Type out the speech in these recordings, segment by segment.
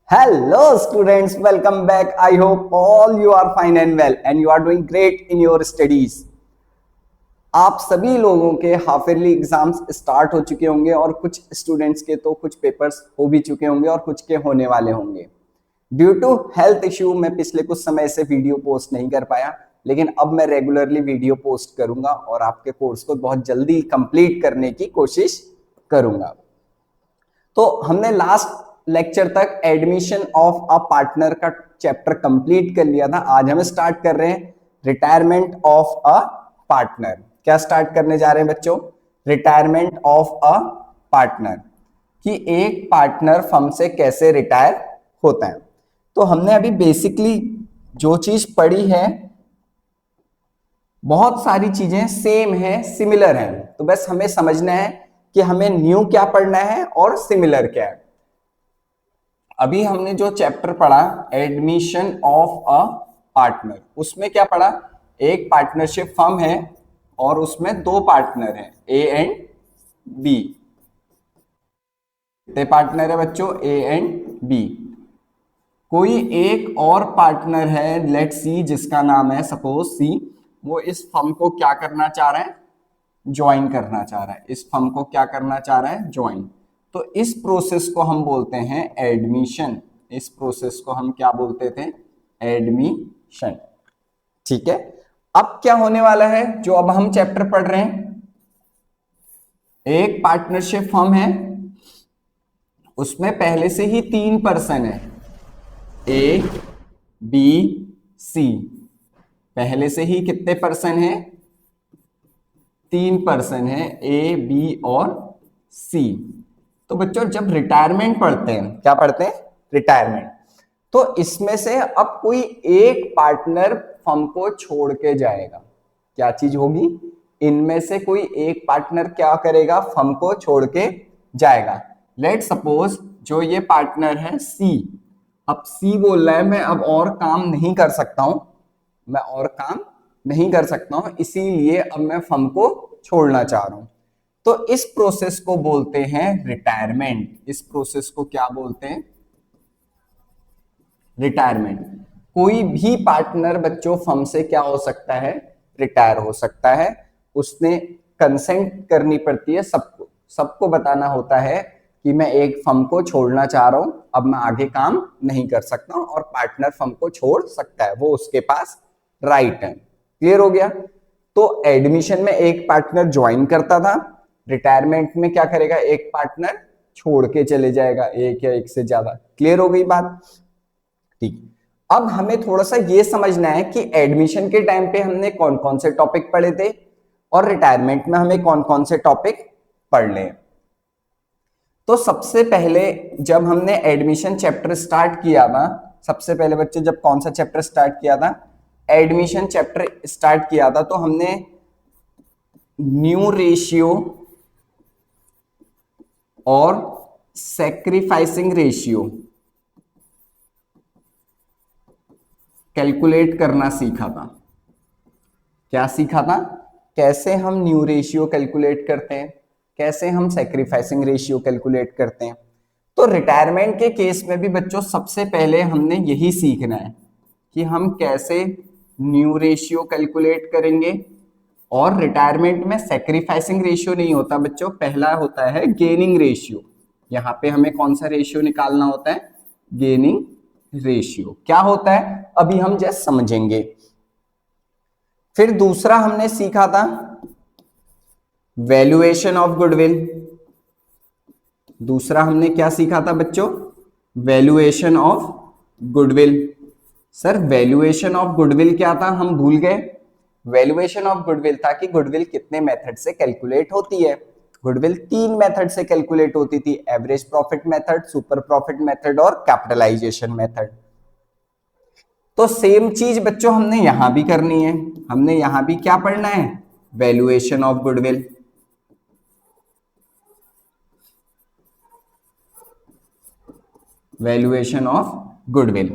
Hello students, welcome back. I hope all you are fine and well and you are doing great in your studies. आप सभी लोगों के half yearly exams start हो चुके होंगे और कुछ स्टूडेंट्स के तो कुछ पेपर्स हो भी चुके होंगे और कुछ के होने वाले होंगे। ड्यू टू हेल्थ इश्यू मैं पिछले कुछ समय से वीडियो पोस्ट नहीं कर पाया, लेकिन अब मैं रेगुलरली वीडियो पोस्ट करूंगा और आपके कोर्स को बहुत जल्दी कंप्लीट करने की कोशिश करूंगा। तो हमने लास्ट लेक्चर तक एडमिशन ऑफ अ पार्टनर का चैप्टर कंप्लीट कर लिया था। आज हम स्टार्ट कर रहे हैं रिटायरमेंट ऑफ अ पार्टनर। क्या स्टार्ट करने जा रहे हैं बच्चों? रिटायरमेंट ऑफ अ पार्टनर, कि एक पार्टनर फर्म से कैसे रिटायर होता है। तो हमने अभी बेसिकली जो चीज पढ़ी है, बहुत सारी चीजें सेम है, सिमिलर है। तो बस हमें समझना है कि हमें न्यू क्या पढ़ना है और सिमिलर क्या है। अभी हमने जो चैप्टर पढ़ा एडमिशन ऑफ अ पार्टनर, उसमें क्या पढ़ा? एक पार्टनरशिप फर्म है और उसमें दो पार्टनर हैं, ए एंड बी। कितने पार्टनर है बच्चों? A and B. कोई एक और पार्टनर है, लेट सी, जिसका नाम है सपोज सी। वो इस फर्म को क्या करना चाह रहा है? ज्वाइन करना चाह रहा है। इस फर्म को क्या करना चाह रहा है? ज्वाइन। तो इस प्रोसेस को हम बोलते हैं एडमिशन। इस प्रोसेस को हम क्या बोलते थे? एडमिशन। ठीक है। अब क्या होने वाला है जो अब हम चैप्टर पढ़ रहे हैं? एक पार्टनरशिप फर्म है, उसमें पहले से ही 3 पर्सन है, ए बी सी। पहले से ही कितने पर्सन है? 3 पर्सन है, ए बी और सी। तो बच्चों जब रिटायरमेंट पढ़ते हैं, क्या पढ़ते हैं? रिटायरमेंट। तो इसमें से अब कोई एक पार्टनर फर्म को छोड़ के जाएगा। क्या चीज होगी? इनमें से कोई एक पार्टनर क्या करेगा? फर्म को छोड़ के जाएगा। लेट सपोज जो ये पार्टनर है सी, अब सी बोल रहा है मैं अब और काम नहीं कर सकता हूं, मैं और काम नहीं कर सकता हूं, इसीलिए अब मैं फर्म को छोड़ना चाह रहा हूं। तो इस प्रोसेस को बोलते हैं रिटायरमेंट। इस प्रोसेस को क्या बोलते हैं? रिटायरमेंट। कोई भी पार्टनर बच्चों फर्म से क्या हो सकता है? रिटायर हो सकता है। उसने कंसेंट करनी पड़ती है, सबको सबको बताना होता है कि मैं एक फर्म को छोड़ना चाह रहा हूं, अब मैं आगे काम नहीं कर सकता हूं, और पार्टनर फर्म को छोड़ सकता है, वो उसके पास राइट है। क्लियर हो गया? तो एडमिशन में एक पार्टनर ज्वाइन करता था, रिटायरमेंट में क्या करेगा? एक पार्टनर छोड़ के चले जाएगा, एक या एक से ज्यादा। क्लियर हो गई बात? ठीक। अब हमें थोड़ा सा ये समझना है कि एडमिशन के टाइम पे हमने कौन कौन से टॉपिक पढ़े थे और रिटायरमेंट में हमें कौन कौन से टॉपिक पढ़ने। तो सबसे पहले जब हमने एडमिशन चैप्टर स्टार्ट किया था, सबसे पहले बच्चे जब कौन सा चैप्टर स्टार्ट किया था? एडमिशन चैप्टर स्टार्ट किया था, तो हमने न्यू रेशियो और सैक्रिफाइसिंग रेशियो कैलकुलेट करना सीखा था। क्या सीखा था? कैसे हम न्यू रेशियो कैलकुलेट करते हैं, कैसे हम सैक्रिफाइसिंग रेशियो कैलकुलेट करते हैं। तो रिटायरमेंट के केस में भी बच्चों सबसे पहले हमने यही सीखना है कि हम कैसे न्यू रेशियो कैलकुलेट करेंगे। और रिटायरमेंट में सैक्रिफाइसिंग रेशियो नहीं होता बच्चों, पहला होता है गेनिंग रेशियो। यहां पे हमें कौन सा रेशियो निकालना होता है? Gaining ratio. क्या होता है अभी हम जस्ट समझेंगे। फिर दूसरा हमने सीखा था वैल्यूएशन ऑफ गुडविल। दूसरा हमने क्या सीखा था बच्चों? Valuation of goodwill. Sir valuation of goodwill क्या था? हम भूल गए। वैल्यूएशन ऑफ गुडविल था कि गुडविल कितने मेथड से कैलकुलेट होती है। गुडविल 3 मेथड से कैलकुलेट होती थी, average profit method, super profit method और कैपिटलाइजेशन मेथड। तो सेम चीज बच्चों हमने यहां भी करनी है। हमने यहां भी क्या पढ़ना है? Valuation of goodwill. Valuation of goodwill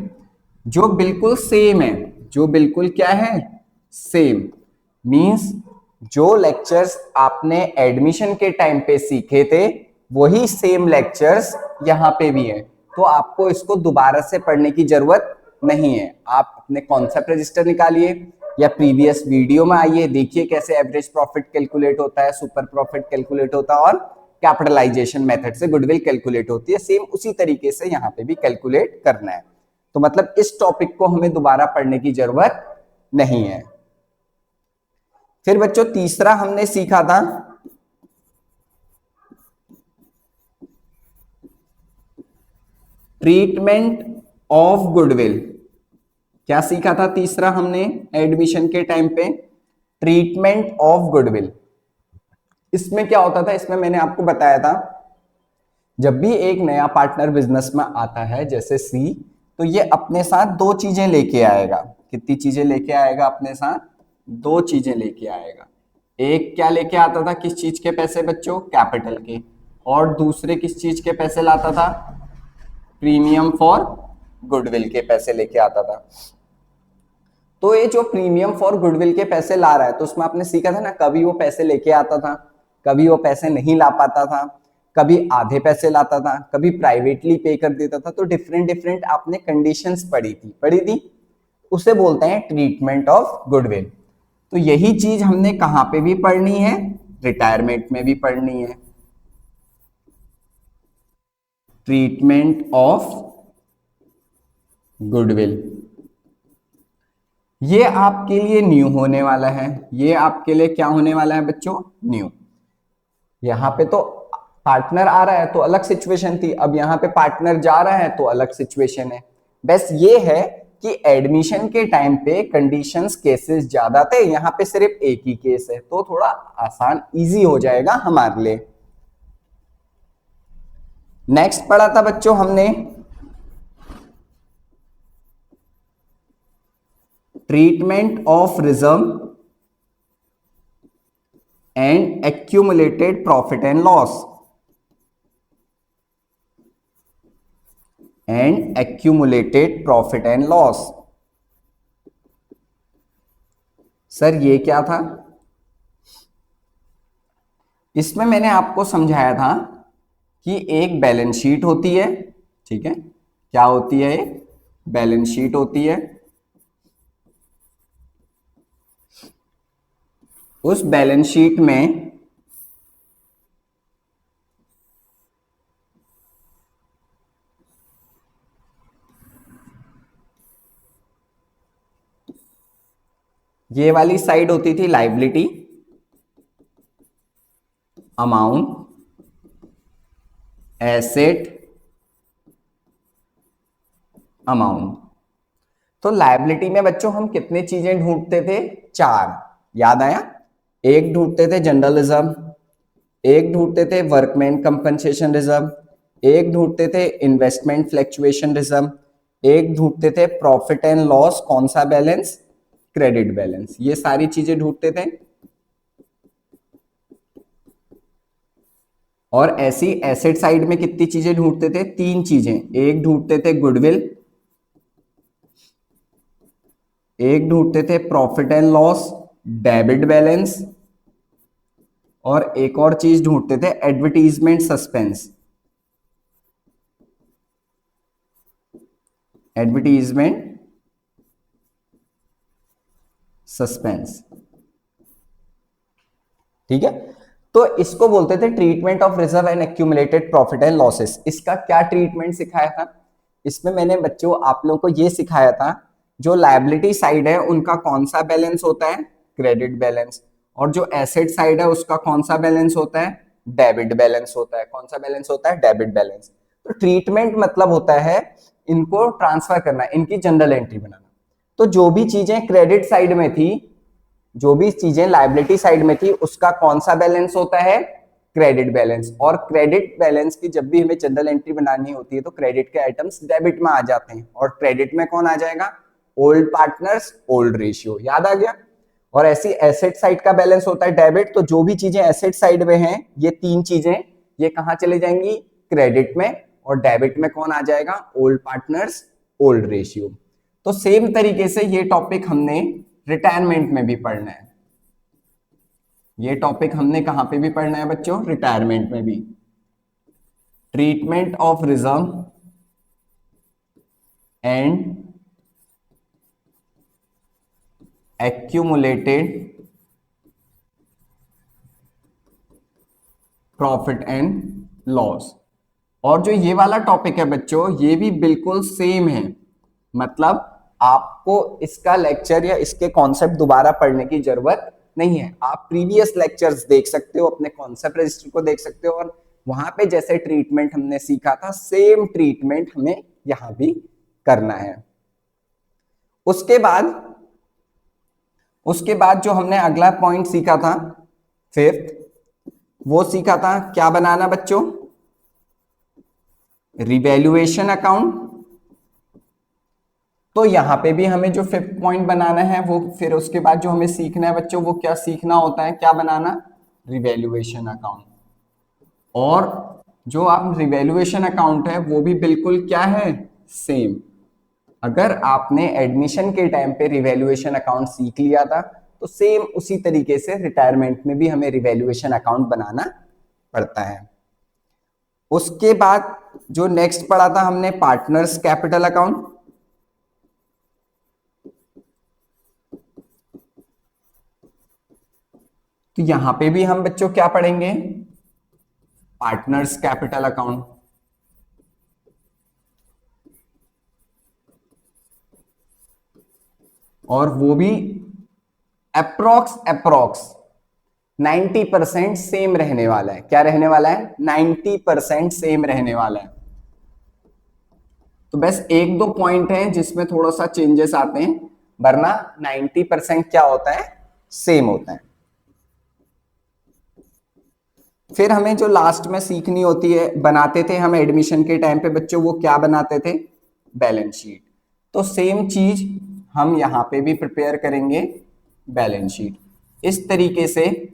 जो बिल्कुल सेम है, जो बिल्कुल क्या है? सेम। मींस जो लेक्चर्स आपने एडमिशन के टाइम पे सीखे थे वही सेम लेक्चर्स यहां पे भी हैं। तो आपको इसको दोबारा से पढ़ने की जरूरत नहीं है। आप अपने कॉन्सेप्ट रजिस्टर निकालिए या प्रीवियस वीडियो में आइए, देखिए कैसे एवरेज प्रॉफिट कैलकुलेट होता है, सुपर प्रॉफिट कैलकुलेट होता है और कैपिटलाइजेशन मेथड से गुडविल कैलकुलेट होती है। सेम उसी तरीके से यहाँ पे भी कैलकुलेट करना है। तो मतलब इस टॉपिक को हमें दोबारा पढ़ने की जरूरत नहीं है। फिर बच्चों तीसरा हमने सीखा था ट्रीटमेंट ऑफ गुडविल। क्या सीखा था तीसरा हमने एडमिशन के टाइम पे? Treatment of goodwill. इसमें क्या होता था, इसमें मैंने आपको बताया था जब भी एक नया पार्टनर बिजनेस में आता है जैसे सी, तो ये अपने साथ दो चीजें लेके आएगा। कितनी चीजें लेके आएगा अपने साथ? दो चीजें लेके आएगा। एक क्या लेके आता था, किस चीज के पैसे बच्चों? कैपिटल के। और दूसरे किस चीज के पैसे लाता था? प्रीमियम फॉर गुडविल के पैसे लेके आता था। तो ये जो प्रीमियम फॉर गुडविल के पैसे ला रहा है, तो उसमें आपने सीखा था ना, कभी वो पैसे लेके आता था, कभी वो पैसे नहीं ला पाता था, कभी आधे पैसे लाता था, कभी प्राइवेटली पे कर देता था। तो डिफरेंट डिफरेंट आपने कंडीशंस पढ़ी थी। उसे बोलते हैं ट्रीटमेंट ऑफ गुडविल। तो यही चीज हमने कहां पे भी पढ़नी है? रिटायरमेंट में भी पढ़नी है। ट्रीटमेंट ऑफ गुडविल ये आपके लिए न्यू होने वाला है। ये आपके लिए क्या होने वाला है बच्चों? न्यू। यहां पे तो पार्टनर आ रहा है तो अलग सिचुएशन थी, अब यहां पे पार्टनर जा रहा है तो अलग सिचुएशन है। बस ये है कि एडमिशन के टाइम पे कंडीशंस केसेस ज्यादा थे, यहां पे सिर्फ एक ही केस है, तो थोड़ा आसान इजी हो जाएगा हमारे लिए। नेक्स्ट पढ़ा था बच्चों हमने treatment of reserve and accumulated profit and loss. And accumulated profit and loss. Sir ये क्या था? इसमें मैंने आपको समझाया था कि एक बैलेंस शीट होती है, ठीक है? क्या होती है? एक बैलेंस शीट होती है। उस बैलेंस शीट में ये वाली साइड होती थी लायबिलिटी, अमाउंट, एसेट, अमाउंट। तो लायबिलिटी में बच्चों हम कितने चीजें ढूंढते थे? चार। याद आया? एक ढूंढते थे जनरल रिजर्व, एक ढूंढते थे वर्कमैन कंपनसेशन रिजर्व, एक ढूंढते थे इन्वेस्टमेंट फ्लैक्चुएशन रिजर्व, एक ढूंढते थे प्रॉफिट एंड लॉस। कौन सा बैलेंस? Credit balance. ये सारी चीजें ढूंढते थे। और ऐसी एसेट साइड में कितनी चीजें ढूंढते थे? तीन चीजें। एक ढूंढते थे गुडविल, एक ढूंढते थे profit and loss debit balance, और एक और चीज ढूंढते थे एडवर्टीजमेंट सस्पेंस। एडवर्टीजमेंट सस्पेंस, ठीक है? तो इसको बोलते थे treatment of reserve and accumulated profit and losses. इसका क्या ट्रीटमेंट सिखाया था? इसमें मैंने बच्चों आप लोगों को ये सिखाया था, जो लायबिलिटी साइड है उनका कौन सा बैलेंस होता है? Credit balance. और जो एसेट साइड है उसका कौन सा बैलेंस होता है? डेबिट बैलेंस होता है। कौन सा बैलेंस होता है? Debit balance. तो ट्रीटमेंट मतलब होता है इनको ट्रांसफर करना, इनकी जनरल एंट्री बनाना। तो जो भी चीजें क्रेडिट साइड में थी, जो भी चीजें लायबिलिटी साइड में थी, उसका कौन सा बैलेंस होता है? Credit balance. और क्रेडिट बैलेंस की जब भी हमें जनरल एंट्री बनानी होती है तो क्रेडिट के आइटम्स डेबिट में आ जाते हैं, और क्रेडिट में कौन आ जाएगा? Old partners old ratio. याद आ गया? और ऐसी एसेट साइड का बैलेंस होता है डेबिट। तो जो भी चीजें एसेट साइड में हैं, ये तीन चीजें, ये कहां चले जाएंगी? क्रेडिट में। और डेबिट में कौन आ जाएगा? Old partners old ratio. तो सेम तरीके से ये टॉपिक हमने रिटायरमेंट में भी पढ़ना है। ये टॉपिक हमने कहां पे भी पढ़ना है बच्चों? रिटायरमेंट में भी। Treatment of reserve and accumulated profit and loss. और जो ये वाला टॉपिक है बच्चों, ये भी बिल्कुल सेम है, मतलब आपको इसका लेक्चर या इसके कॉन्सेप्ट दोबारा पढ़ने की जरूरत नहीं है। आप प्रीवियस लेक्चर्स देख सकते हो, अपने कॉन्सेप्ट रजिस्टर को देख सकते हो, और वहां पे जैसे ट्रीटमेंट हमने सीखा था सेम ट्रीटमेंट हमें यहां भी करना है। उसके बाद जो हमने अगला पॉइंट सीखा था फिफ्थ, वो सीखा था क्या बनाना बच्चों, रिवैल्यूएशन अकाउंट। तो यहां पे भी हमें जो फिफ्थ पॉइंट बनाना है वो, फिर उसके बाद जो हमें सीखना है बच्चों, वो क्या सीखना होता है, क्या बनाना, रिवैल्यूएशन अकाउंट। और जो आप रिवैल्यूएशन अकाउंट है वो भी बिल्कुल क्या है, सेम। अगर आपने एडमिशन के टाइम पे रिवैल्यूएशन अकाउंट सीख लिया था तो सेम उसी तरीके से रिटायरमेंट में भी हमें रिवैल्यूएशन अकाउंट बनाना पड़ता है। उसके बाद जो नेक्स्ट पढ़ा था हमने, पार्टनर्स कैपिटल अकाउंट। तो यहां पे भी हम बच्चों क्या पढ़ेंगे, पार्टनर्स कैपिटल अकाउंट। और वो भी अप्रोक्स 90% सेम रहने वाला है। क्या रहने वाला है, 90% सेम रहने वाला है। तो बस एक दो पॉइंट हैं जिसमें थोड़ा सा चेंजेस आते हैं, वरना 90% क्या होता है, सेम होता है। फिर हमें जो लास्ट में सीखनी होती है, बनाते थे हम एडमिशन के टाइम पे बच्चों, वो क्या बनाते थे, बैलेंस शीट। तो सेम चीज हम यहां पे भी प्रिपेयर करेंगे, बैलेंस शीट। इस तरीके से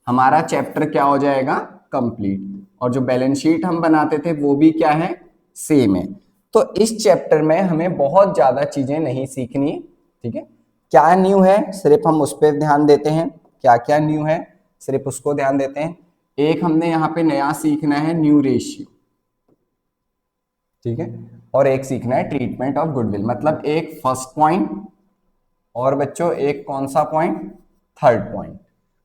हमारा चैप्टर क्या हो जाएगा, कंप्लीट। और जो बैलेंस शीट हम बनाते थे वो भी क्या है, सेम है। तो इस चैप्टर में हमें बहुत ज्यादा चीजें नहीं सीखनी, ठीक है। क्या न्यू है सिर्फ हम उस पर ध्यान देते हैं, क्या क्या न्यू है सिर्फ उसको ध्यान देते हैं। एक हमने यहाँ पे नया सीखना है न्यू रेशियो, ठीक है, और एक सीखना है ट्रीटमेंट ऑफ गुडविल। मतलब एक फर्स्ट पॉइंट और बच्चों एक कौन सा पॉइंट, थर्ड पॉइंट।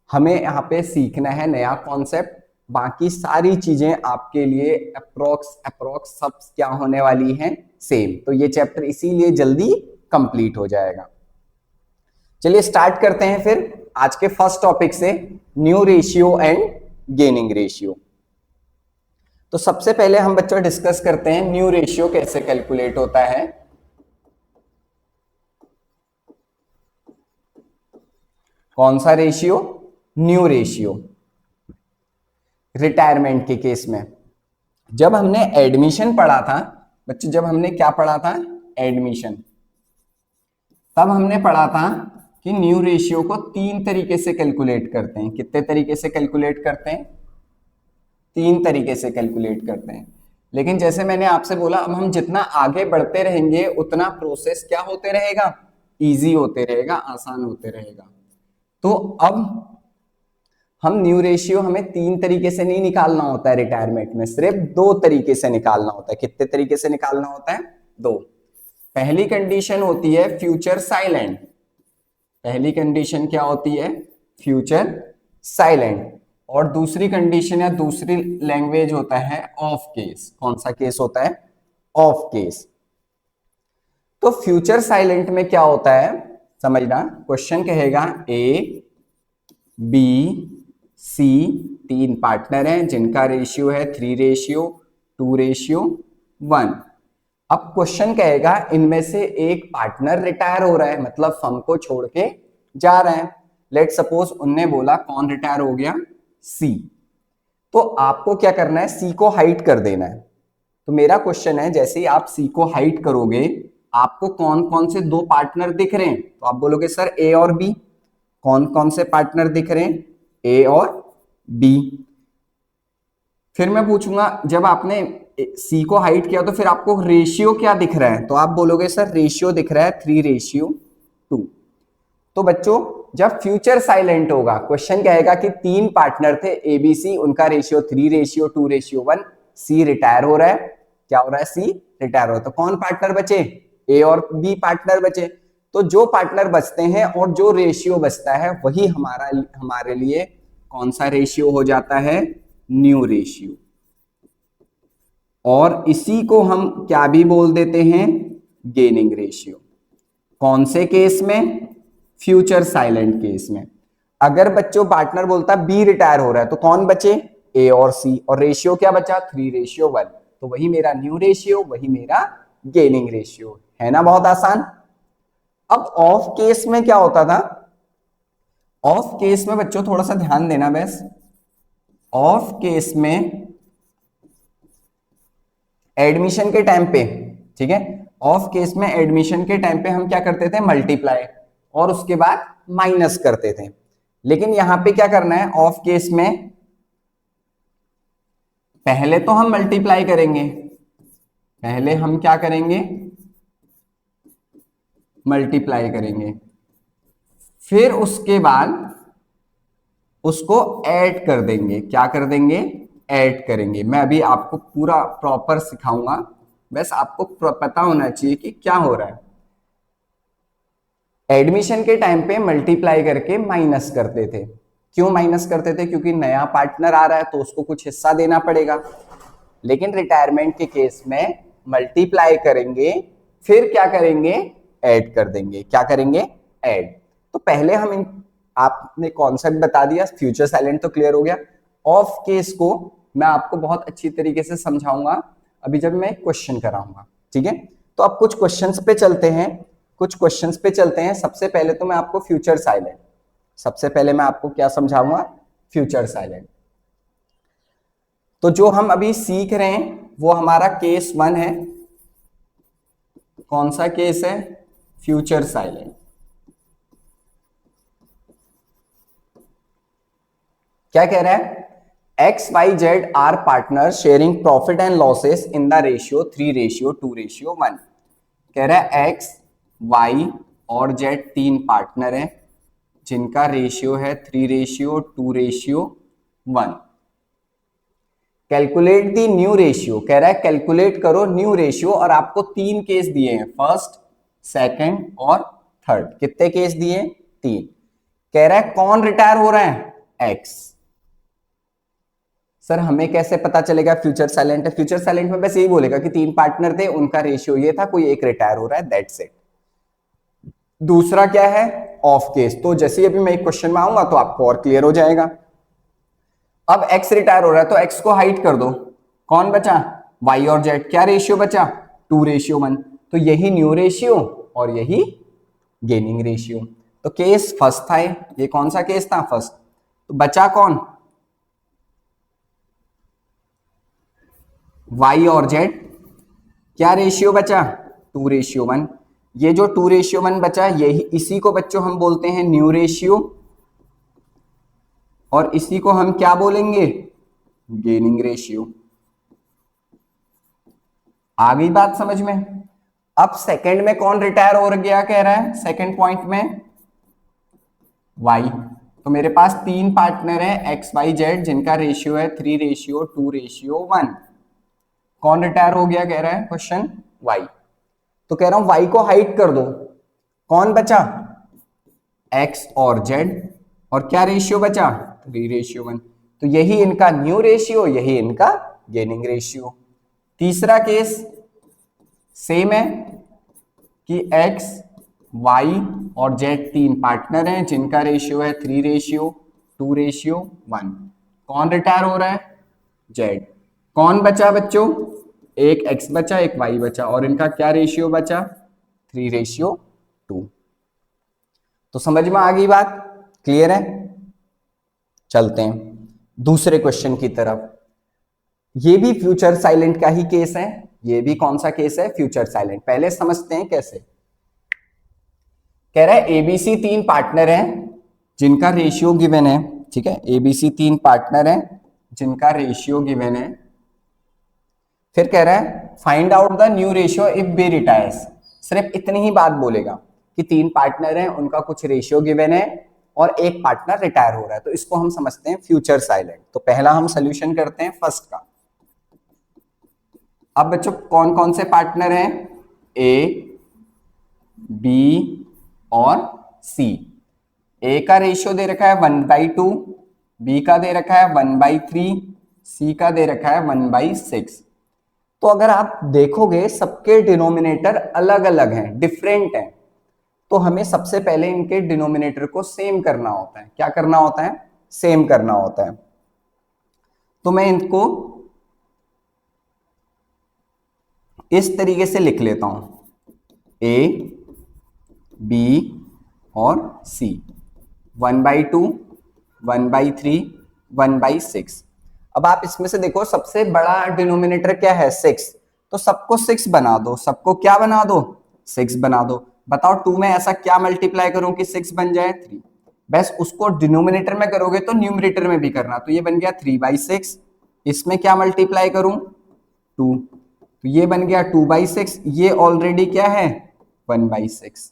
हमें यहाँ पे सीखना है नया कॉन्सेप्ट, बाकी सारी चीजें आपके लिए अप्रोक्स सब क्या होने वाली हैं, सेम। तो ये चैप्टर इसीलिए जल्दी कंप्लीट हो जाएगा। चलिए स्टार्ट करते हैं फिर आज के फर्स्ट टॉपिक से, new ratio and gaining ratio. तो सबसे पहले हम बच्चों डिस्कस करते हैं न्यू रेशियो कैसे कैलकुलेट होता है। कौन सा रेशियो, न्यू रेशियो। रिटायरमेंट के केस में जब हमने एडमिशन पढ़ा था बच्चों, जब हमने क्या पढ़ा था, एडमिशन, तब हमने पढ़ा था कि न्यू रेशियो को तीन तरीके से कैलकुलेट करते हैं। कितने तरीके से कैलकुलेट करते हैं, तीन तरीके से कैलकुलेट करते हैं। लेकिन जैसे मैंने आपसे बोला, अब हम जितना आगे बढ़ते रहेंगे उतना प्रोसेस क्या होते रहेगा, इजी होते रहेगा, आसान होते रहेगा। तो अब हम न्यू रेशियो हमें तीन तरीके से नहीं निकालना होता है रिटायरमेंट में, सिर्फ दो तरीके से निकालना होता है। कितने तरीके से निकालना होता है, दो। पहली कंडीशन होती है फ्यूचर साइलेंट। पहली कंडीशन क्या होती है, फ्यूचर साइलेंट। और दूसरी कंडीशन या दूसरी लैंग्वेज होता है ऑफ केस। कौन सा केस होता है, ऑफ केस। तो फ्यूचर साइलेंट में क्या होता है समझना, क्वेश्चन कहेगा ए बी सी तीन पार्टनर हैं जिनका रेशियो है 3:2:1। अब क्वेश्चन कहेगा इनमें से एक पार्टनर रिटायर हो रहा है, मतलब फर्म को छोड़ के जा रहे हैं। लेट सपोज उनने बोला कौन रिटायर हो गया, सी। तो आपको क्या करना है, सी को हाइड कर देना है। तो मेरा क्वेश्चन है, जैसे ही आप सी को हाइड करोगे आपको कौन कौन से दो पार्टनर दिख रहे हैं, तो आप बोलोगे सर ए और बी। कौन कौन से पार्टनर दिख रहे हैं, ए और बी। फिर मैं पूछूंगा जब आपने सी को हाइड किया तो फिर आपको रेशियो क्या दिख रहा है, तो आप बोलोगे सर रेशियो दिख रहा है 3:2। तो बच्चों जब फ्यूचर साइलेंट होगा, क्वेश्चन कहेगा कि तीन पार्टनर थे ए बी सी, उनका रेशियो 3:2:1, सी रिटायर हो रहा है, क्या हो रहा है, सी रिटायर हो रहा है। तो कौन पार्टनर बचे, ए और बी पार्टनर बचे। तो जो पार्टनर बचते हैं और जो रेशियो बचता है वही हमारे लिए कौन सा रेशियो हो जाता है, न्यू रेशियो। और इसी को हम क्या भी बोल देते हैं, गेनिंग रेशियो। कौन से केस में, फ्यूचर साइलेंट केस में। अगर बच्चों पार्टनर बोलता बी रिटायर हो रहा है तो कौन बचे, ए और सी, और रेशियो क्या बचा, 3:1। तो वही मेरा न्यू रेशियो, वही मेरा गेनिंग रेशियो है ना, बहुत आसान। अब ऑफ केस में क्या होता था, ऑफ केस में बच्चों थोड़ा सा ध्यान देना बस। ऑफ केस में एडमिशन के टाइम पे, ठीक है, ऑफ केस में एडमिशन के टाइम पे हम क्या करते थे, मल्टीप्लाई और उसके बाद माइनस करते थे। लेकिन यहां पे क्या करना है, ऑफ केस में पहले तो हम मल्टीप्लाई करेंगे, पहले हम क्या करेंगे, मल्टीप्लाई करेंगे, फिर उसके बाद उसको ऐड कर देंगे। क्या कर देंगे, ऐड करेंगे। मैं अभी आपको पूरा प्रॉपर सिखाऊंगा, बस आपको पता होना चाहिए कि क्या हो रहा है। एडमिशन के टाइम पे मल्टीप्लाई करके माइनस करते थे। क्यों माइनस करते थे, क्योंकि नया पार्टनर आ रहा है तो उसको कुछ हिस्सा देना पड़ेगा। लेकिन रिटायरमेंट के केस में मल्टीप्लाई करेंगे, फिर क्या करेंगे, ऐड कर देंगे। क्या करेंगे, ऐड। तो पहले हम आपने कॉन्सेप्ट बता दिया, फ्यूचर साइलेंट तो क्लियर हो गया। ऑफ केस को मैं आपको बहुत अच्छी तरीके से समझाऊंगा अभी जब मैं क्वेश्चन कराऊंगा, ठीक है। तो अब कुछ क्वेश्चंस पे चलते हैं, कुछ क्वेश्चंस पे चलते हैं। सबसे पहले तो मैं आपको फ्यूचर साइलेंट, सबसे पहले मैं आपको क्या समझाऊंगा, फ्यूचर साइलेंट। तो जो हम अभी सीख रहे हैं वो हमारा केस 1 है। कौन सा केस है, फ्यूचर साइलेंट। क्या कह रहा है, XYZ are partner sharing profit and losses in the ratio 3:2:1। कह रहा है X, Y और Z तीन पार्टनर हैं जिनका रेशियो है 3:2:1। कैलकुलेट द न्यू रेशियो, कह रहा है कैलकुलेट करो न्यू रेशियो, और आपको 3 केस दिए हैं, फर्स्ट, सेकंड और थर्ड। कितने केस दिए, 3। कह रहा है कौन रिटायर हो रहा है, X। सर हमें कैसे पता चलेगा फ्यूचर साइलेंट है, फ्यूचर साइलेंट में बस यही बोलेगा कि 3 पार्टनर थे, उनका रेशियो ये था, कोई एक रिटायर हो रहा है, दैट्स इट। दूसरा क्या है, ऑफ केस। तो जैसे ही अभी मैं एक क्वेश्चन में आऊंगा तो आपको और क्लियर हो जाएगा। अब X रिटायर हो रहा है तो X को हाइड कर दो, कौन बचा, Y और Z। क्या रेशियो बचा, 2:1। तो यही न्यू रेशियो और यही गेनिंग रेशियो। तो केस फर्स्ट था, ये कौन सा केस था, फर्स्ट। तो बचा कौन, Y और Z। क्या रेशियो बचा, 2:1। ये जो 2:1 बचा, यही इसी को बच्चों हम बोलते हैं न्यू रेशियो, और इसी को हम क्या बोलेंगे, गेनिंग रेशियो। आ गई बात समझ में। अब सेकंड में कौन रिटायर हो गया, कह रहा है सेकंड पॉइंट में, Y। तो मेरे पास 3 पार्टनर है XYZ जिनका रेशियो है 3:2:1। कौन रिटायर हो गया, कह रहा है क्वेश्चन, Y। तो कह रहा हूं Y को हाइड कर दो, कौन बचा, X और Z, और क्या रेशियो बचा, 3:1। तो यही इनका न्यू रेशियो, यही इनका गेनिंग रेशियो। तीसरा केस सेम है कि X, Y और Z तीन पार्टनर हैं जिनका रेशियो है 3:2:1। कौन रिटायर हो रहा है, Z। कौन बचा बच्चों, एक X बचा, एक Y बचा, और इनका क्या रेशियो बचा, 3:2। तो समझ में आ गई बात, क्लियर है। चलते हैं दूसरे क्वेश्चन की तरफ। ये भी फ्यूचर साइलेंट का ही केस है, ये भी कौन सा केस है, फ्यूचर साइलेंट। पहले समझते हैं कैसे। कह रहा है ABC 3 पार्टनर हैं जिनका रेशियो गिवन है, ठीक है, ABC 3 पार्टनर हैं जिनका रेशियो गिवन है। फिर कह रहा है find out the new ratio if B retires. सिर्फ इतनी ही बात बोलेगा कि 3 पार्टनर हैं, उनका कुछ रेशियो गिवन है और एक पार्टनर रिटायर हो रहा है। तो इसको हम समझते हैं फ्यूचर साइलेंट। तो पहला हम सोल्यूशन करते हैं फर्स्ट का। अब बच्चों कौन कौन से पार्टनर हैं? ए, बी और सी। ए का रेशियो दे रखा है 1/2, बी का दे रखा है 1/3, सी का दे रखा है 1/6। तो अगर आप देखोगे सबके डिनोमिनेटर अलग अलग हैं, डिफरेंट हैं, तो हमें सबसे पहले इनके डिनोमिनेटर को सेम करना होता है। क्या करना होता है? सेम करना होता है। तो मैं इनको इस तरीके से लिख लेता हूं, ए, बी और सी, 1/2, 1/3, 1/6। अब आप इसमें से देखो सबसे बड़ा डिनोमिनेटर क्या है? 6। तो सबको 6 बना दो, सबको क्या बना दो? 6 बना दो। बताओ 2 में ऐसा क्या मल्टीप्लाई करूं कि 6 बन जाए? 3। बस उसको डिनोमिनेटर में करोगे तो न्यूमरेटर में भी करना। तो ये बन गया 3/6। इसमें क्या मल्टीप्लाई करूं? 2। तो ये बन गया 2/6। ये ऑलरेडी क्या है? 1/6।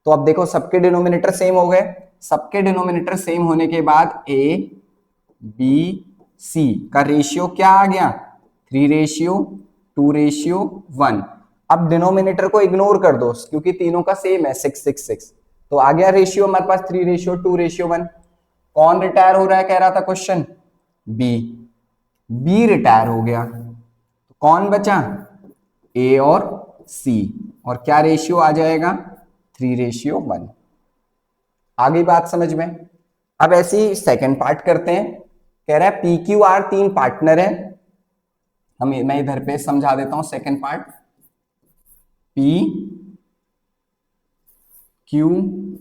तो अब देखो सबके डिनोमिनेटर सेम हो गए। सबके डिनोमिनेटर सेम होने के बाद ए, बी, सी का रेशियो क्या आ गया? 3:2:1। अब डिनोमिनेटर को इग्नोर कर दो क्योंकि तीनों का सेम है 6, 6, 6। तो आ गया रेशियो हमारे पास 3:2:1। कौन रिटायर हो रहा है कह रहा था क्वेश्चन? बी। बी रिटायर हो गया तो कौन बचा? ए और सी। और क्या रेशियो आ जाएगा? 3:1। आ गई बात समझ में? अब ऐसे ही सेकेंड पार्ट करते हैं। कह रहा है पी क्यू आर 3 पार्टनर है। मैं इधर पे समझा देता हूं सेकेंड पार्ट। पी, क्यू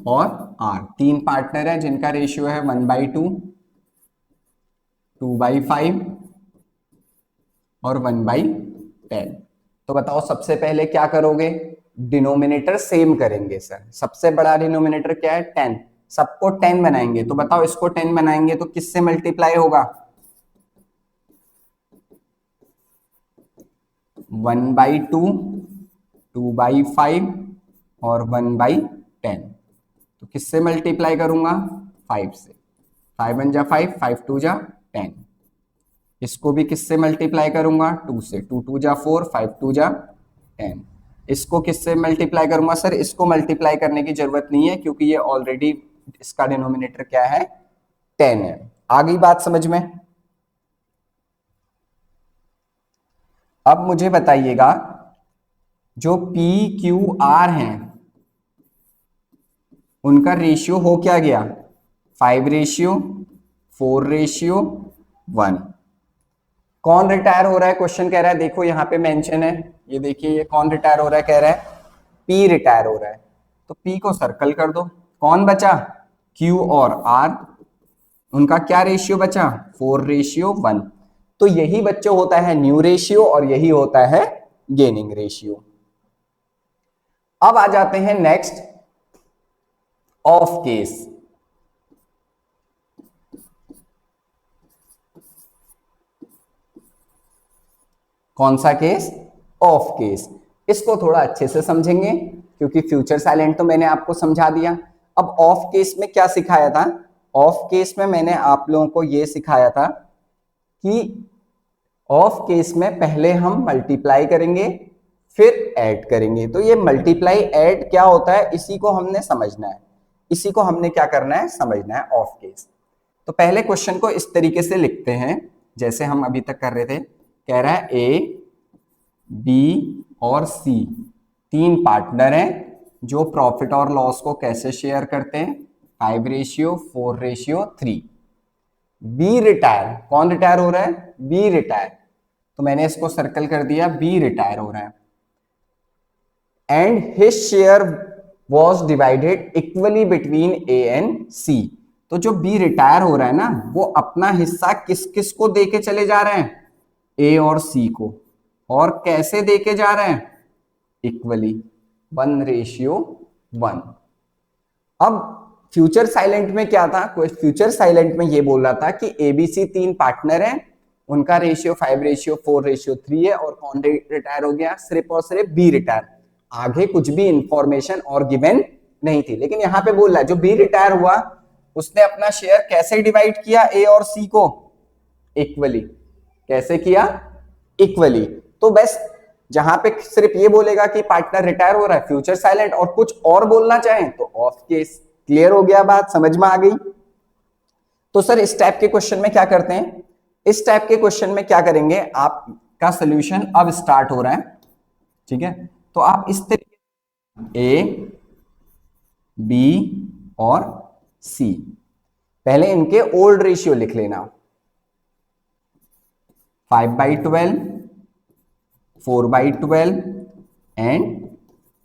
और आर 3 पार्टनर है जिनका रेशियो है 1/2, 2/5 और 1/10। तो बताओ सबसे पहले क्या करोगे? डिनोमिनेटर सेम करेंगे सर। सबसे बड़ा डिनोमिनेटर क्या है? 10। सबको 10 बनाएंगे। तो बताओ इसको 10 बनाएंगे तो किससे मल्टीप्लाई होगा? 1/2, 2/5 और 1/10। तो किससे मल्टीप्लाई करूंगा? 5 से। 5 1 जा 5, 5 2 जा 10। इसको भी किससे मल्टीप्लाई करूंगा? 2 से। 2 2 जा 4, 5 2 जा 10। इसको किससे मल्टीप्लाई करूंगा? सर इसको मल्टीप्लाई करने की जरूरत नहीं है क्योंकि ये ऑलरेडी इसका डिनोमिनेटर क्या है? 10 है। आ गई बात समझ में? अब मुझे बताइएगा जो पी क्यू आर हैं उनका रेशियो हो क्या गया? 5:4:1। कौन रिटायर हो रहा है? क्वेश्चन कह रहा है, देखो यहां पे मेंशन है, ये देखिए ये कौन रिटायर हो रहा है? कह रहा है पी रिटायर हो रहा है। तो पी को सर्कल कर दो। कौन बचा? क्यू और आर। उनका क्या रेशियो बचा? 4:1। तो यही बच्चों होता है न्यू रेशियो और यही होता है गेनिंग रेशियो। अब आ जाते हैं नेक्स्ट, ऑफ केस। कौन सा केस? Of case. इसको थोड़ा अच्छे से समझेंगे क्योंकि फ्यूचर साइलेंट तो मैंने आपको समझा दिया। अब ऑफ केस में क्या सिखाया था? ऑफ केस में मैंने आप लोगों को यह सिखाया था कि ऑफ केस में पहले हम मल्टीप्लाई करेंगे फिर ऐड करेंगे। तो ये मल्टीप्लाई ऐड क्या होता है इसी को हमने समझना है। इसी को हमने क्या करना है? समझना है ऑफ केस। तो पहले क्वेश्चन को इस तरीके से लिखते हैं जैसे हम अभी तक कर रहे थे। कह रहा है ए, बी और सी 3 पार्टनर हैं जो प्रॉफिट और लॉस को कैसे शेयर करते हैं? 5:4:3। B retire. कौन रिटायर हो रहा है? B retire. तो मैंने इसको सर्कल कर दिया, बी रिटायर हो रहा है। And his share was divided equally between A and C. तो जो बी रिटायर हो रहा है ना वो अपना हिस्सा किस किस को देके चले जा रहे हैं? ए और सी को। और कैसे देके जा रहे हैं? इक्वली, 1:1। अब फ्यूचर साइलेंट में क्या था? कोई फ्यूचर साइलेंट में ये बोल रहा था कि एबीसी 3 पार्टनर हैं, उनका रेशियो 5:4:3 है और कौन रिटायर हो गया? सिर्फ और सिर्फ बी रिटायर। आगे कुछ भी इंफॉर्मेशन और गिवन नहीं थी, लेकिन यहां पे बोल रहा है जो बी रिटायर हुआ उसने अपना शेयर कैसे डिवाइड किया? ए और सी को इक्वली। कैसे किया? इक्वली। तो बस जहां पे सिर्फ ये बोलेगा कि पार्टनर रिटायर हो रहा है, फ्यूचर साइलेंट, और कुछ और बोलना चाहें तो ऑफ केस। क्लियर हो गया बात, समझ में आ गई? तो सर इस टाइप के क्वेश्चन में क्या करते हैं, इस टाइप के क्वेश्चन में क्या करेंगे, आपका सोल्यूशन अब स्टार्ट हो रहा है, ठीक है? तो आप इस तरीके ए, बी और सी, पहले इनके ओल्ड रेशियो लिख लेना, 5/12, 4/12 एंड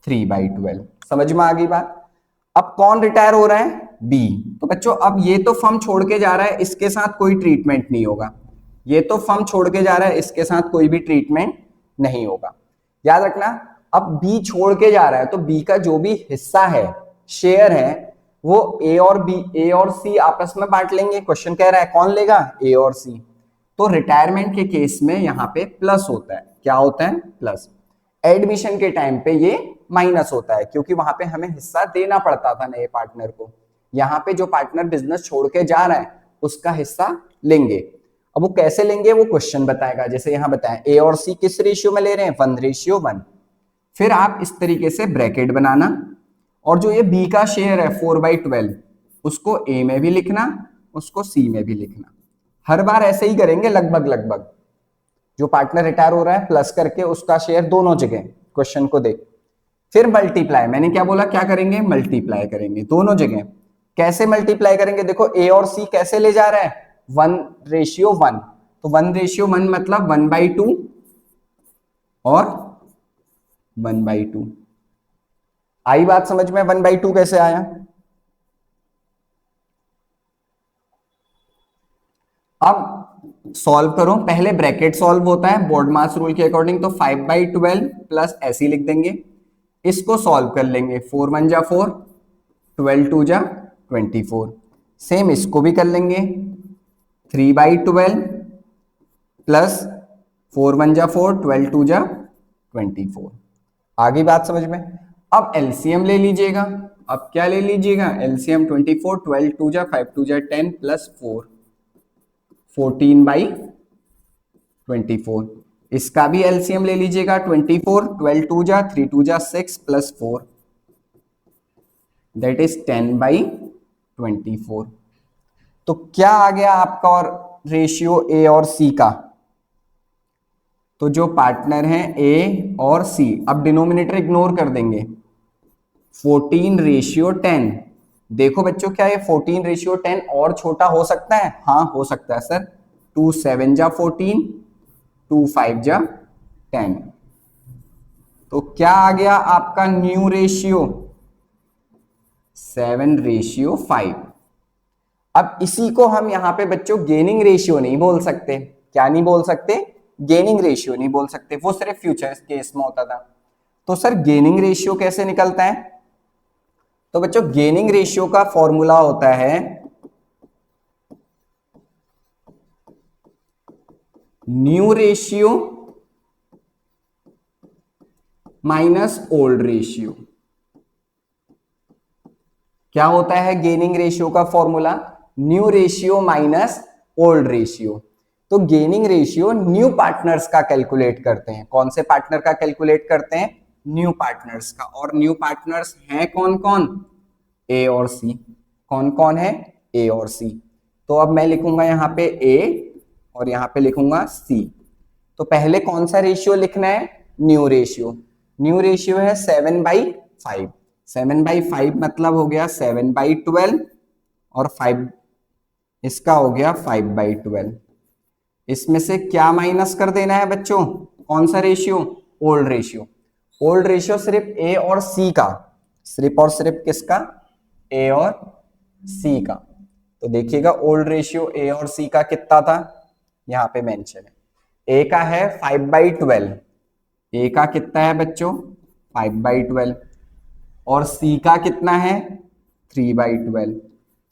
3/12। समझ में आ गई बात? अब कौन रिटायर हो रहा है? बी। तो बच्चों अब ये तो फर्म छोड़ के जा रहा है, इसके साथ कोई ट्रीटमेंट नहीं होगा। ये तो फर्म छोड़ के जा रहा है, इसके साथ कोई भी ट्रीटमेंट नहीं होगा। याद रखना, अब बी छोड़ के जा रहा है तो बी का जो भी हिस्सा है, शेयर है, वो ए और सी आपस में बांट लेंगे। क्वेश्चन कह रहा है कौन लेगा? ए और सी। तो रिटायरमेंट के केस में यहां पे प्लस होता है। क्या होता है? प्लस। एडमिशन के टाइम पे ये माइनस होता है, क्योंकि वहां पे हमें हिस्सा देना पड़ता था नए पार्टनर को। यहाँ पे जो पार्टनर बिजनेस छोड़ के जा रहा है उसका हिस्सा लेंगे। अब वो कैसे लेंगे वो क्वेश्चन बताएगा। जैसे यहाँ बताया ए और सी किस रेशियो में ले रहे हैं? 1:1। फिर आप इस तरीके से ब्रैकेट बनाना, और जो ये बी का शेयर है 4/12, उसको ए में भी लिखना, उसको सी में भी लिखना। हर बार ऐसे ही करेंगे लगभग। जो पार्टनर रिटायर हो रहा है प्लस करके उसका शेयर दोनों जगह, क्वेश्चन को देख। फिर मल्टीप्लाई, मैंने क्या बोला, क्या करेंगे? मल्टीप्लाई करेंगे दोनों जगह। कैसे मल्टीप्लाई करेंगे? देखो ए और सी कैसे ले जा रहा है? 1:1। तो 1:1 मतलब 1/2 और 1/2। आई बात समझ में? 1/2 कैसे आया? अब सॉल्व करो। पहले ब्रैकेट सॉल्व होता है बोर्ड मास रूल के अकॉर्डिंग, तो 5/12 प्लस ऐसे लिख देंगे। इसको सॉल्व कर लेंगे, 4 1 4, 12 2 24। सेम इसको भी कर लेंगे, 3/12 प्लस 4 1 4, 12 2 24। आगे बात समझ में? अब एलसीएम ले लीजिएगा। अब क्या ले लीजिएगा? LCM 24, 12 2 5 2 10 plus 4, 14/24। इसका भी एलसीएम ले लीजिएगा, 24, 12 2 3 2 6 प्लस 4, दैट इज 10/24। तो क्या आ गया आपका और रेशियो ए और सी का? तो जो पार्टनर है ए और सी, अब डिनोमिनेटर इग्नोर कर देंगे, 14:10। देखो बच्चों, क्या ये 14:10 और छोटा हो सकता है? हाँ हो सकता है सर। 2 7 14, 2 5 10। तो क्या आ गया आपका न्यू रेशियो? 7:5। अब इसी को हम यहां पे बच्चों गेनिंग रेशियो नहीं बोल सकते। क्या नहीं बोल सकते? गेनिंग रेशियो नहीं बोल सकते, वो सिर्फ फ्यूचर केस में होता था। तो सर गेनिंग रेशियो कैसे निकलता है? तो बच्चों गेनिंग रेशियो का फॉर्मूला होता है new ratio minus old ratio. क्या होता है गेनिंग रेशियो का formula? New ratio minus old ratio. तो गेनिंग रेशियो न्यू पार्टनर्स का कैलकुलेट करते हैं। कौन से पार्टनर का कैलकुलेट करते हैं? न्यू पार्टनर्स का। और न्यू पार्टनर्स हैं कौन कौन? ए और सी। कौन कौन है? ए और सी। तो अब मैं लिखूंगा यहां पे ए और यहां पे लिखूंगा सी। तो पहले कौन सा रेशियो लिखना है? New ratio. न्यू रेशियो है 7/5। 7/5 मतलब हो गया 7/12 और 5 इसका हो गया 5/12। इसमें से क्या माइनस कर देना है बच्चों? कौन सा ratio? Old ratio. Old ratio सिर्फ ए और सी का, सिर्फ और सिर्फ किसका? ए और सी का। तो देखिएगा ओल्ड रेशियो ए और सी का कितना था, यहां पे मेंशन है। ए का है 5/12। ए का कितना है बच्चों? 5/12। और सी का कितना है? 3/12।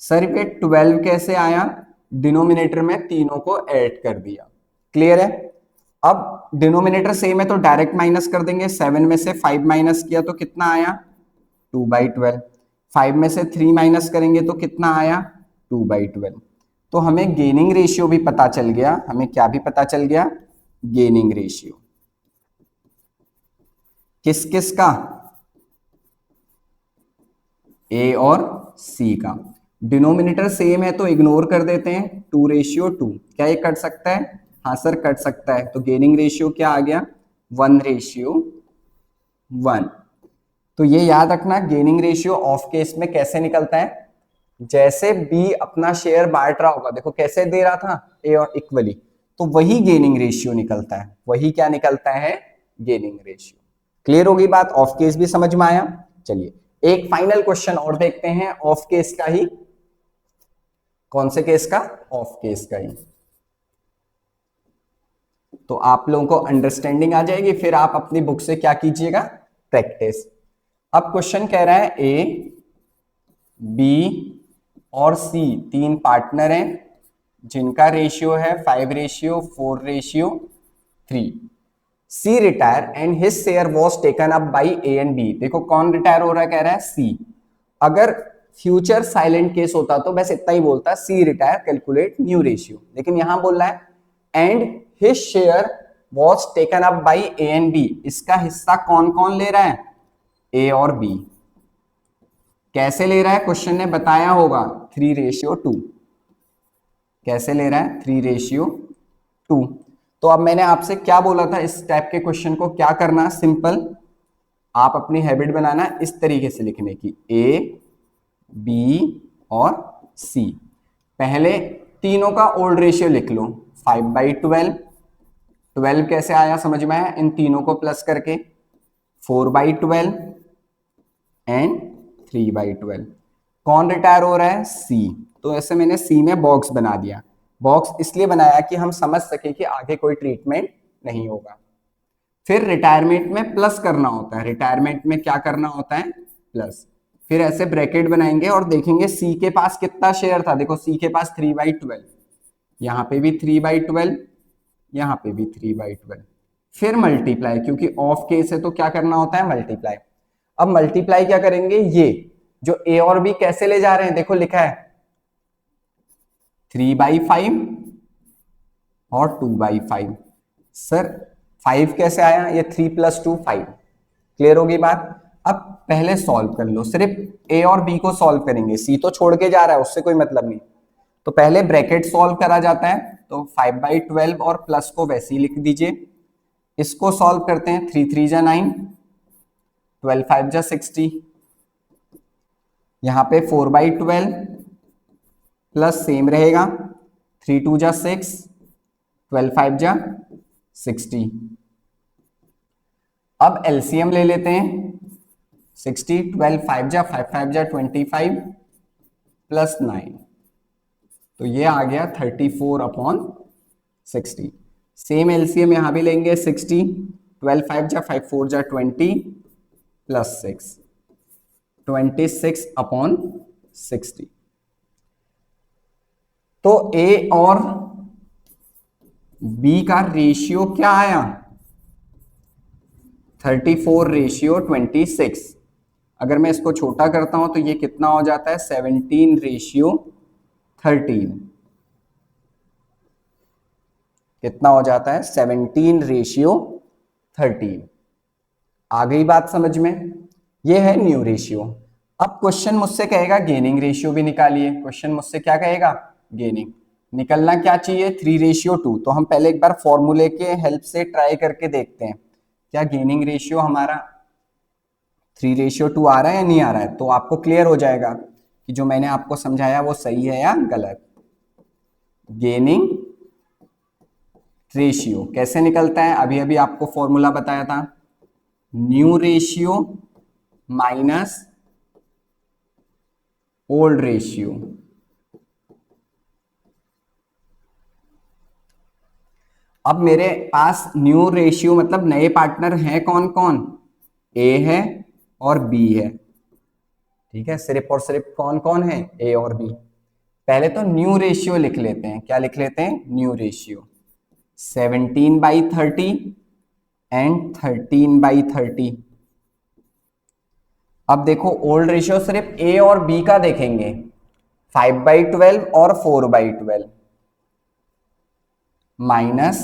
सर ये 12 कैसे आया? डिनोमिनेटर में तीनों को ऐड कर दिया। क्लियर है? अब डिनोमिनेटर सेम है तो डायरेक्ट माइनस कर देंगे। 7 में से 5 माइनस किया तो कितना आया? 2/12। 5 में से 3 माइनस करेंगे तो कितना आया? 2/12। तो हमें गेनिंग रेशियो भी पता चल गया। हमें क्या भी पता चल गया? Gaining ratio. किस किस का? ए और सी का। डिनोमिनेटर सेम है तो इग्नोर कर देते हैं, 2:2। क्या ये कट सकता है? हाँ सर कट सकता है। तो गेनिंग रेशियो क्या आ गया? 1:1। तो ये याद रखना, गेनिंग रेशियो ऑफ केस में कैसे निकलता है? जैसे बी अपना शेयर बांट रहा होगा, देखो कैसे दे रहा था, ए और इक्वली, तो वही गेनिंग रेशियो निकलता है। वही क्या निकलता है? Gaining ratio. क्लियर होगी बात? ऑफ केस भी समझ में आया? चलिए एक फाइनल क्वेश्चन और देखते हैं, ऑफ केस का ही। कौन से केस का? ऑफ केस का ही। तो आप लोगों को अंडरस्टैंडिंग आ जाएगी, फिर आप अपनी बुक से क्या कीजिएगा? प्रैक्टिस। अब क्वेश्चन कह रहा है ए, बी और सी तीन पार्टनर हैं जिनका रेशियो है 5:4:3। C retire and his share was taken up by A and B. देखो कौन रिटायर हो रहा है? कह रहा है सी। अगर फ्यूचर साइलेंट केस होता तो बस इतना ही बोलता, C retire, calculate new ratio. लेकिन यहां बोल रहा है and his share was taken up by A and B. इसका हिस्सा कौन कौन ले रहा है? ए और बी। कैसे ले रहा है? क्वेश्चन ने बताया होगा, 3:2। कैसे ले रहा है? 3:2। तो अब मैंने आपसे क्या बोला था, इस टाइप के क्वेश्चन को क्या करना? सिंपल, आप अपनी हैबिट बनाना इस तरीके से लिखने की, ए, बी और सी। पहले तीनों का ओल्ड रेशियो लिख लो, 5/12। 12 कैसे आया समझ में आया? इन तीनों को प्लस करके 4/12 एंड 3/12। कौन रिटायर हो रहा है? सी। तो ऐसे मैंने सी में बॉक्स बना दिया। बॉक्स इसलिए बनाया कि हम समझ सके कि आगे कोई ट्रीटमेंट नहीं होगा। फिर रिटायरमेंट में प्लस करना होता है। रिटायरमेंट में क्या करना होता है? प्लस। फिर ऐसे ब्रैकेट बनाएंगे और देखेंगे सी के पास कितना शेयर था। देखो सी के पास 3/12, यहां पे भी 3/12, यहां पे भी 3/12। फिर मल्टीप्लाई, क्योंकि ऑफ केस है तो क्या करना होता है? मल्टीप्लाई। अब मल्टीप्लाई क्या करेंगे? ये जो ए और बी कैसे ले जा रहे हैं, देखो लिखा है 3/5 और 2/5। सर 5 कैसे आया? ये 3 + 2 5। क्लियर होगी बात? अब पहले सॉल्व कर लो, सिर्फ ए और बी को सॉल्व करेंगे, सी तो छोड़ के जा रहा है, उससे कोई मतलब नहीं। तो पहले ब्रैकेट सॉल्व करा जाता है, तो 5/12 और प्लस को वैसे ही लिख दीजिए। इसको सॉल्व करते हैं, 3 3 जा 9, 12 5 जा 60। यहां पे 4/12 प्लस सेम रहेगा, 3 2 जा 6, 12 5 जा 60। अब एलसीएम ले लेते हैं, 60, 12 5 जा 5 5 जा 25 प्लस 9, तो ये आ गया 34/60। सेम एलसीएम यहां भी लेंगे, 60, 12 5 जा 5 4 जा 20 प्लस 6, 26/60। तो ए और बी का रेशियो क्या आया? 34:26। अगर मैं इसको छोटा करता हूं तो ये कितना हो जाता है? 17:13। कितना हो जाता है? 17:13। आ गई बात समझ में? ये है न्यू रेशियो। अब क्वेश्चन मुझसे कहेगा गेनिंग रेशियो भी निकालिए। क्वेश्चन मुझसे क्या कहेगा? गेनिंग। निकलना क्या चाहिए? 3:2। तो हम पहले एक बार फॉर्मूले के हेल्प से ट्राई करके देखते हैं क्या गेनिंग रेशियो हमारा 3:2 आ रहा है या नहीं आ रहा है। तो आपको क्लियर हो जाएगा कि जो मैंने आपको समझाया वो सही है या गलत। गेनिंग रेशियो कैसे निकलता है? अभी अभी आपको फॉर्मूला बताया था, new ratio minus old ratio. अब मेरे पास न्यू रेशियो मतलब नए पार्टनर हैं कौन कौन? ए है और बी है। ठीक है, सिर्फ और सिर्फ कौन कौन है? ए और बी। पहले तो न्यू रेशियो लिख लेते हैं। क्या लिख लेते हैं? New ratio 17/30 and 13/30। अब देखो ओल्ड रेशियो सिर्फ ए और बी का देखेंगे, 5/12 और 4/12 माइनस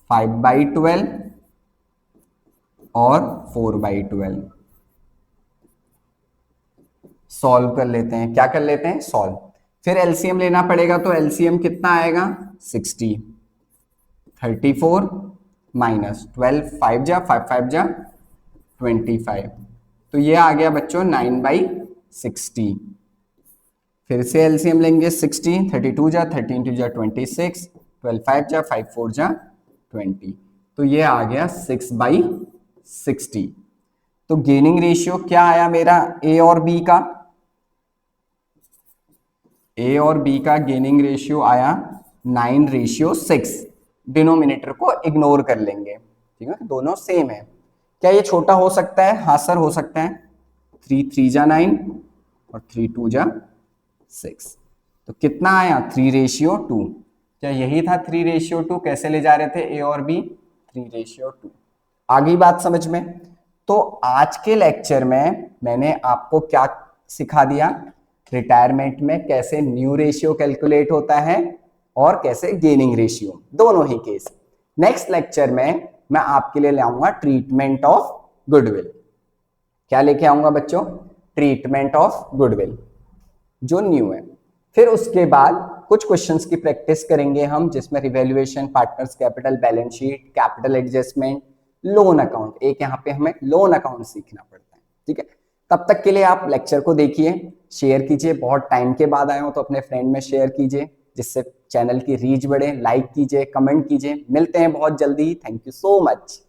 5/12 और 4/12। सॉल्व कर लेते हैं, क्या कर लेते हैं, सॉल्व। फिर एलसीएम लेना पड़ेगा, तो एलसीएम कितना आएगा, 60, 34 माइनस 12, 5 जा 5 5 जा 25, तो ये आ गया बच्चों 9/60। फिर से एलसीएम लेंगे, 60, 32 जा 13 2 जा 26, 12 5 जा 5 4 जा 20, तो ये आ गया 6/60। तो गेनिंग रेशियो क्या आया मेरा ए और बी का, ए और बी का गेनिंग रेशियो आया 9/6। डिनोमिनेटर को इग्नोर कर लेंगे, ठीक है, दोनों सेम है। क्या ये छोटा हो सकता है, हाँ सर हो सकता है, 3 3 जा 9 और 3 2 जा 6, तो कितना आया 3/2। क्या यही था 3/2, कैसे ले जा रहे थे ए और बी, 3/2। आ गई बात समझ में। तो आज के लेक्चर में मैंने आपको क्या सिखा दिया, रिटायरमेंट में कैसे न्यू रेशियो कैलकुलेट होता है और कैसे गेनिंग रेशियो, दोनों ही केस। नेक्स्ट लेक्चर में मैं आपके लिए लाऊंगा ट्रीटमेंट ऑफ गुडविल। क्या लेके आऊंगा बच्चों, ट्रीटमेंट ऑफ गुडविल जो न्यू है। फिर उसके बाद कुछ क्वेश्चंस की प्रैक्टिस करेंगे हम, जिसमें revaluation, partners capital, balance sheet, capital adjustment, loan account, एक यहाँ पे हमें लोन अकाउंट सीखना पड़ता है, ठीक है। तब तक के लिए आप लेक्चर को देखिए, शेयर कीजिए, बहुत टाइम के बाद आए हो तो अपने फ्रेंड में शेयर कीजिए, जिससे चैनल की रीच बढ़े, लाइक कीजिए, कमेंट कीजिए। मिलते हैं बहुत जल्दी, थैंक यू सो मच।